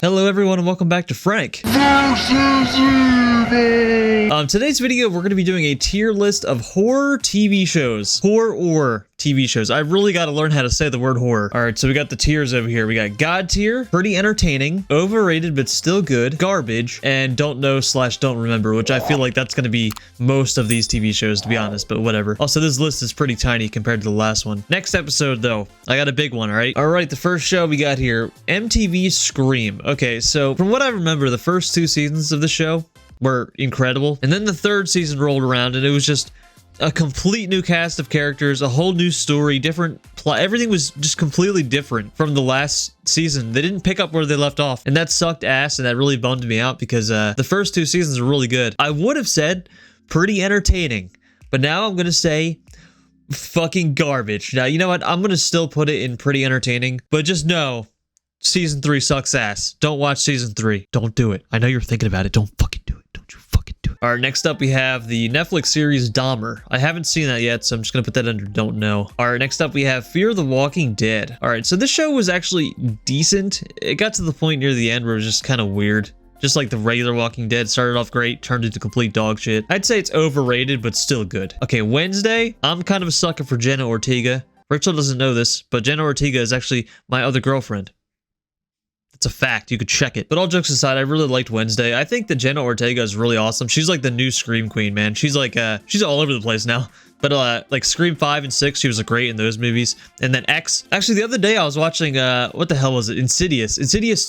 Hello everyone and welcome back to Frank. Today's video we're going to be doing a tier list of horror TV shows. Horror TV shows. I really got to learn how to say the word horror. Alright, so we got the tiers over here. We got God tier, pretty entertaining, overrated but still good, garbage, and don't know / don't remember, which I feel like that's going to be most of these TV shows, to be honest, but whatever. Also, this list is pretty tiny compared to the last one. Next episode though, I got a big one, alright? Alright, the first show we got here, MTV Scream. Okay, so from what I remember, the first 2 seasons of the show were incredible, and then the 3rd season rolled around and it was just a complete new cast of characters, a whole new story, different plot. Everything was just completely different from the last season. They didn't pick up where they left off, and that sucked ass, and that really bummed me out because the first 2 seasons were really good. I would have said pretty entertaining, but now I'm gonna say fucking garbage. Now, you know what? I'm gonna still put it in pretty entertaining, but just know season 3 sucks ass. Don't watch season 3. Don't do it. I know you're thinking about it. Don't fucking do it. Don't you fucking do it. All right, next up we have the Netflix series Dahmer. I haven't seen that yet, so I'm just gonna put that under don't know. All right, next up we have Fear the Walking Dead. All right, so this show was actually decent. It got to the point near the end where it was just kind of weird. Just like the regular Walking Dead, started off great, turned into complete dog shit. I'd say it's overrated, but still good. Okay, Wednesday, I'm kind of a sucker for Jenna Ortega. Rachel doesn't know this, but Jenna Ortega is actually my other girlfriend. It's a fact. You could check it. But all jokes aside, I really liked Wednesday. I think that Jenna Ortega is really awesome. She's like the new Scream Queen, man. She's like, she's all over the place now. But like Scream 5 and 6, she was great in those movies. And then X. Actually, the other day I was watching, what the hell was it? Insidious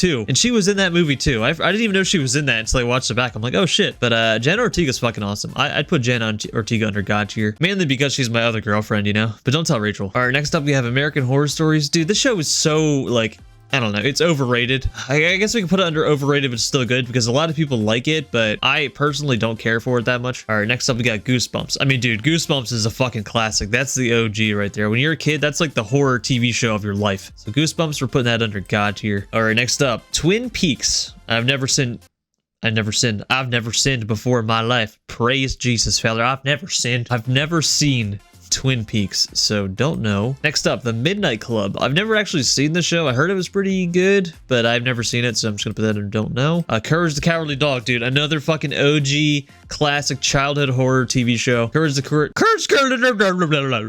2. And she was in that movie too. I didn't even know she was in that until I watched it back. I'm like, oh shit. But Jenna Ortega's fucking awesome. I'd put Jenna Ortega under God tier. Mainly because she's my other girlfriend, you know? But don't tell Rachel. All right, next up we have American Horror Stories. Dude, this show is so like, I don't know, it's overrated. I guess we can put it under overrated, but it's still good because a lot of people like it, but I personally don't care for it that much. All right, next up we got Goosebumps. I mean, dude, Goosebumps is a fucking classic. That's the OG right there. When you're a kid, that's like the horror TV show of your life. So Goosebumps, we're putting that under God tier. All right, next up, Twin Peaks. I've never sinned before in my life. Praise Jesus, fella. I've never sinned. I've never seen Twin Peaks, so don't know. Next up, The Midnight Club. I've never actually seen the show. I heard it was pretty good, but I've never seen it, so I'm just gonna put that in don't know. Courage the Cowardly Dog, dude. Another fucking OG classic childhood horror TV show. Courage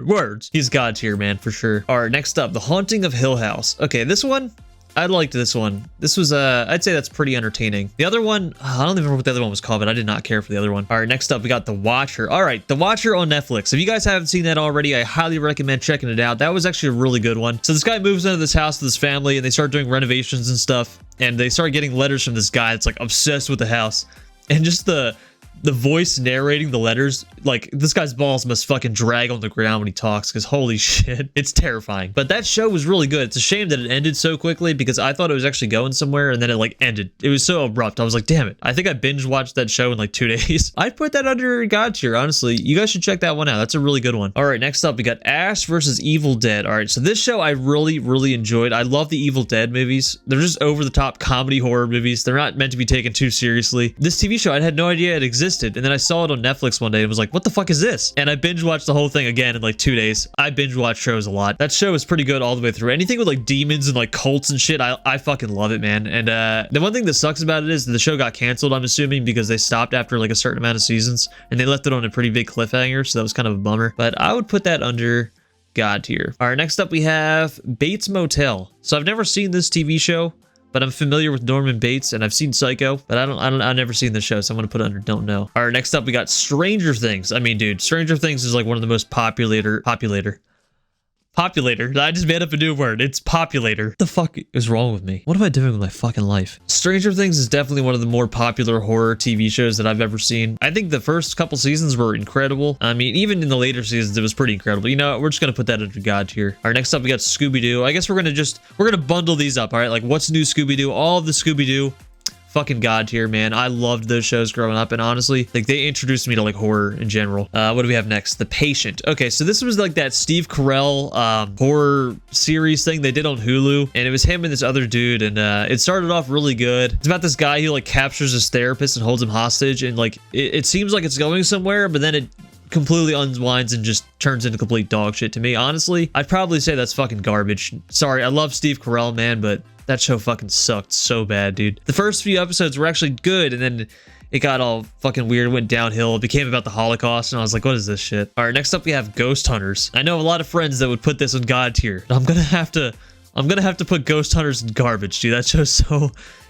words. He's God tier, man, for sure. All right, next up, The Haunting of Hill House. Okay, this one, I liked this one. This was, I'd say that's pretty entertaining. The other one, I don't even remember what the other one was called, but I did not care for the other one. All right, next up, we got The Watcher. All right, The Watcher on Netflix. If you guys haven't seen that already, I highly recommend checking it out. That was actually a really good one. So this guy moves into this house with his family, and they start doing renovations and stuff, and they start getting letters from this guy that's like obsessed with the house. And just the voice narrating the letters, like this guy's balls must fucking drag on the ground when he talks because holy shit, it's terrifying. But that show was really good. It's a shame that it ended so quickly because I thought it was actually going somewhere and then it like ended. It was so abrupt. I was like, damn it. I think I binge watched that show in like 2 days. I'd put that under God tier, honestly. You guys should check that one out. That's a really good one. All right, next up we got Ash versus Evil Dead. All right, so this show I really enjoyed. I love the Evil Dead movies. They're just over the top comedy horror movies. They're not meant to be taken too seriously. This TV show, I had no idea it existed. And then I saw it on Netflix one day and was like, what the fuck is this? And I binge watched the whole thing again in like 2 days. I binge watch shows a lot. That show is pretty good all the way through. Anything with like demons and like cults and shit, I fucking love it, man. And the one thing that sucks about it is that the show got canceled, I'm assuming, because they stopped after like a certain amount of seasons and they left it on a pretty big cliffhanger. So that was kind of a bummer. But I would put that under God tier. All right, next up we have Bates Motel. So I've never seen this TV show, but I'm familiar with Norman Bates and I've seen Psycho, but I've never seen the show, so I'm gonna put it under don't know. All right, next up we got Stranger Things. I mean, dude, Stranger Things is like one of the most populator. I just made up a new word. It's populator. What the fuck is wrong with me? What am I doing with my fucking life? Stranger Things is definitely one of the more popular horror TV shows that I've ever seen. I think the first couple seasons were incredible. I mean, even in the later seasons, it was pretty incredible. You know, we're just gonna put that under God tier. All right, next up we got Scooby-Doo. I guess we're gonna bundle these up. All right, like what's new Scooby-Doo? All of the Scooby-Doo. Fucking God tier, man. I loved those shows growing up, and honestly, like they introduced me to like horror in general. What do we have next? The Patient. Okay, so this was like that Steve Carell horror series thing they did on Hulu, and it was him and this other dude, and it started off really good. It's about this guy who like captures his therapist and holds him hostage, and like it seems like it's going somewhere, but then it completely unwinds and just turns into complete dog shit to me. Honestly, I'd probably say that's fucking garbage. Sorry, I love Steve Carell, man, but That show fucking sucked so bad, dude. The first few episodes were actually good, and then it got all fucking weird, went downhill. It became about the Holocaust, and I was like, what is this shit? All right, next up we have Ghost Hunters. I know a lot of friends that would put this on God tier. I'm gonna have to put Ghost Hunters in garbage, dude. That show's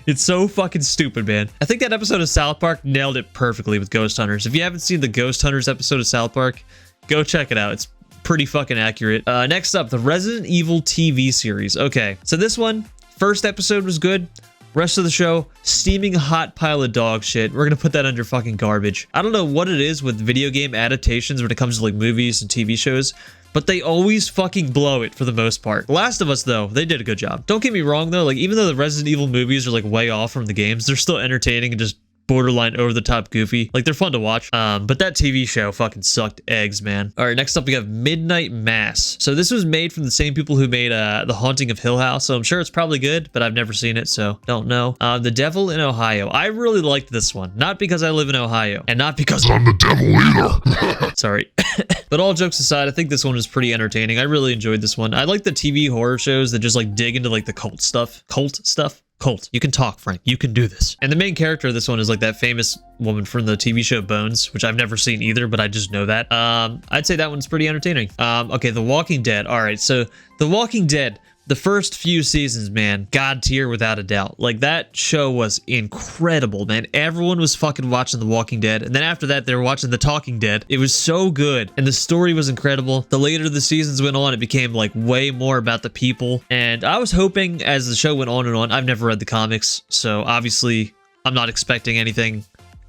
it's so fucking stupid, man. I think that episode of South Park nailed it perfectly with Ghost Hunters. If you haven't seen the Ghost Hunters episode of South Park, go check it out. It's pretty fucking accurate. Next up, the Resident Evil TV series. Okay, so this one, first episode was good. Rest of the show, steaming hot pile of dog shit. We're gonna put that under fucking garbage. I don't know what it is with video game adaptations when it comes to like movies and TV shows, but they always fucking blow it for the most part. The Last of Us, though, they did a good job. Don't get me wrong, though, like even though the Resident Evil movies are like way off from the games, they're still entertaining and just borderline over the top goofy. Like they're fun to watch. But that TV show fucking sucked eggs, man. All right, next up we have Midnight Mass. So this was made from the same people who made The Haunting of Hill House. So I'm sure it's probably good, but I've never seen it, so don't know. The Devil in Ohio. I really liked this one. Not because I live in Ohio and not because I'm the devil either. Sorry. But all jokes aside, I think this one was pretty entertaining. I really enjoyed this one. I like the TV horror shows that just like dig into like the cult stuff. Colt, you can talk, Frank. You can do this. And the main character of this one is like that famous woman from the TV show Bones, which I've never seen either, but I just know that. I'd say that one's pretty entertaining. Okay, The Walking Dead. All right, so The Walking Dead, the first few seasons, man, God tier without a doubt. Like that show was incredible, man. Everyone was fucking watching The Walking Dead. And then after that, they were watching The Talking Dead. It was so good. And the story was incredible. The later the seasons went on, it became like way more about the people. And I was hoping as the show went on and on, I've never read the comics, so obviously I'm not expecting anything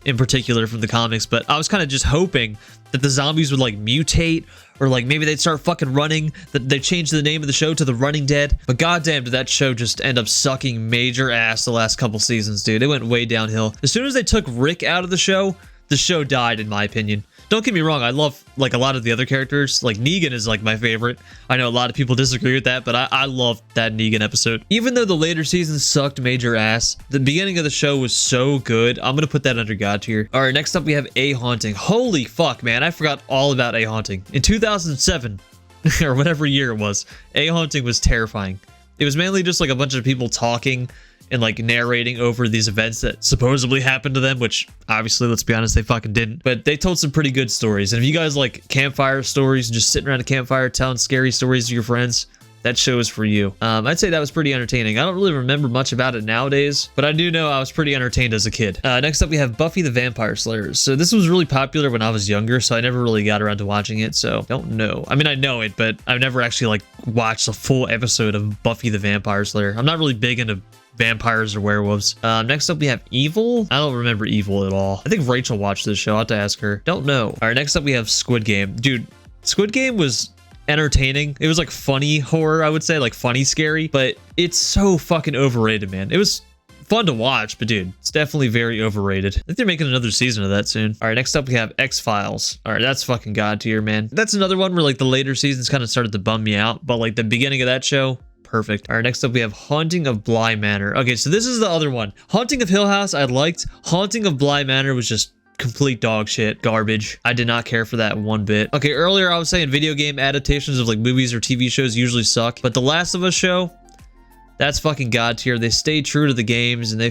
in particular from the comics, but I was kind of just hoping that the zombies would like mutate, or like maybe they'd start fucking running, that they changed the name of the show to The Running Dead. But goddamn, did that show just end up sucking major ass the last couple seasons, dude. It went way downhill. As soon as they took Rick out of the show died, in my opinion. Don't get me wrong, I love like a lot of the other characters. Like Negan is like my favorite. I know a lot of people disagree with that, but I love that Negan episode. Even though the later seasons sucked major ass, the beginning of the show was so good. I'm gonna put that under God tier. All right, next up we have A Haunting. Holy fuck, man, I forgot all about A Haunting. In 2007, or whatever year it was, A Haunting was terrifying. It was mainly just like a bunch of people talking and like narrating over these events that supposedly happened to them, which obviously, let's be honest, they fucking didn't. But they told some pretty good stories. And if you guys like campfire stories and just sitting around a campfire telling scary stories to your friends, that show is for you. I'd say that was pretty entertaining. I don't really remember much about it nowadays, but I do know I was pretty entertained as a kid. Next up, we have Buffy the Vampire Slayer. So this was really popular when I was younger, so I never really got around to watching it, so don't know. I mean, I know it, but I've never actually like watched a full episode of Buffy the Vampire Slayer. I'm not really big into vampires or werewolves. Next up we have Evil. I don't remember Evil at all. I think Rachel watched this show. I'll have to ask her. Don't know. All right, next up we have Squid Game. Dude, Squid Game was entertaining. It was like funny horror, I would say, like funny scary, but it's so fucking overrated, man. It was fun to watch, but dude, it's definitely very overrated. I think they're making another season of that soon. All right, next up we have X-Files. All right, that's fucking God tier, man. That's another one where like the later seasons kind of started to bum me out, but like the beginning of that show, perfect. All right, next up we have Haunting of Bly Manor. Okay, so this is the other one. Haunting of Hill House I liked. Haunting of Bly Manor was just complete dog shit, garbage. I did not care for that one bit. Okay, earlier I was saying video game adaptations of like movies or TV shows usually suck, but The Last of Us show, that's fucking God tier. They stayed true to the games and they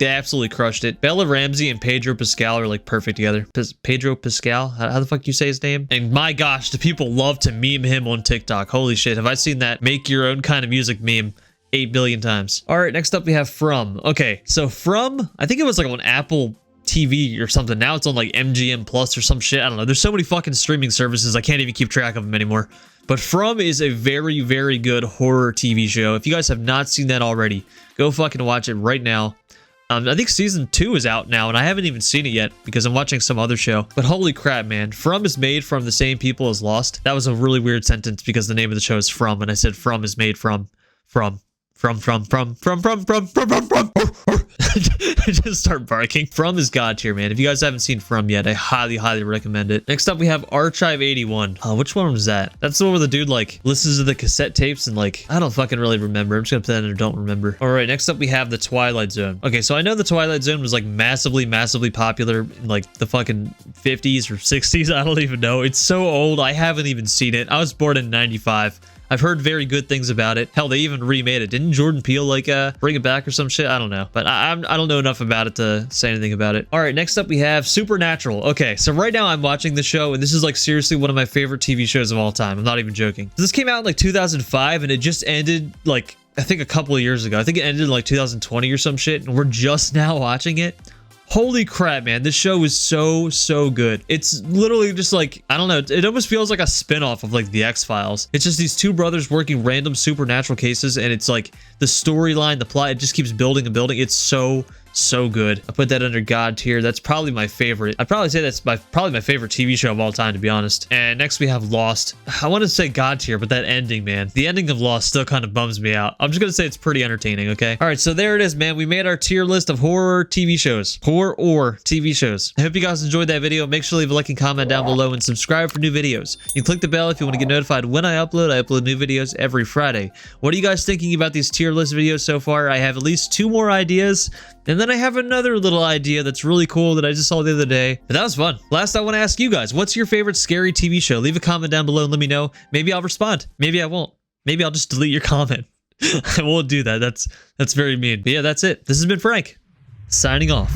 absolutely crushed it. Bella Ramsey and Pedro Pascal are like perfect together. Pedro Pascal? How the fuck you say his name? And my gosh, do people love to meme him on TikTok. Holy shit, have I seen that make your own kind of music meme 8 billion times. All right, next up we have From. Okay, so From, I think it was like on Apple TV or something. Now it's on like MGM Plus or some shit. I don't know. There's so many fucking streaming services. I can't even keep track of them anymore. But From is a very, very good horror TV show. If you guys have not seen that already, go fucking watch it right now. I think season 2 is out now, and I haven't even seen it yet because I'm watching some other show. But holy crap, man. From is made from the same people as Lost. That was a really weird sentence because the name of the show is From, and I said From is made from. I just start barking. From is God tier, man. If you guys haven't seen From yet, I highly, highly recommend it. Next up, we have Archive 81. Which one was that? That's the one where the dude, like, listens to the cassette tapes and, like, I don't fucking really remember. I'm just gonna put that in or don't remember. All right, next up, we have The Twilight Zone. Okay, so I know The Twilight Zone was, like, massively, massively popular in, like, the fucking 50s or 60s. I don't even know. It's so old. I haven't even seen it. I was born in 95. I've heard very good things about it. Hell, they even remade it. Didn't Jordan Peele like bring it back or some shit? I don't know, but I don't know enough about it to say anything about it. All right, next up we have Supernatural. Okay, so right now I'm watching the show, and this is like seriously one of my favorite TV shows of all time. I'm not even joking. This came out in like 2005, and it just ended like I think a couple of years ago. I think it ended in like 2020 or some shit, and we're just now watching it. Holy crap, man. This show is so good. It's literally just like, I don't know, it almost feels like a spin-off of like the X-Files. It's just these two brothers working random supernatural cases, and it's like the storyline, the plot, it just keeps building and building. It's so good. I put that under God tier. That's probably my favorite. I'd probably say that's probably my favorite TV show of all time, to be honest. And next we have Lost. I want to say God tier, but that ending, man. The ending of Lost still kind of bums me out. I'm just going to say it's pretty entertaining, okay? All right, so there it is, man. We made our tier list of horror TV shows. Horror or TV shows. I hope you guys enjoyed that video. Make sure to leave a like and comment down below and subscribe for new videos. You can click the bell if you want to get notified when I upload. I upload new videos every Friday. What are you guys thinking about these tier list videos so far? I have at least 2 more ideas, and then I have another little idea that's really cool that I just saw the other day. But that was fun. Last, I want to ask you guys, what's your favorite scary TV show? Leave a comment down below and let me know. Maybe I'll respond. Maybe I won't. Maybe I'll just delete your comment. I won't do that. That's very mean. But yeah, that's it. This has been Frank, signing off.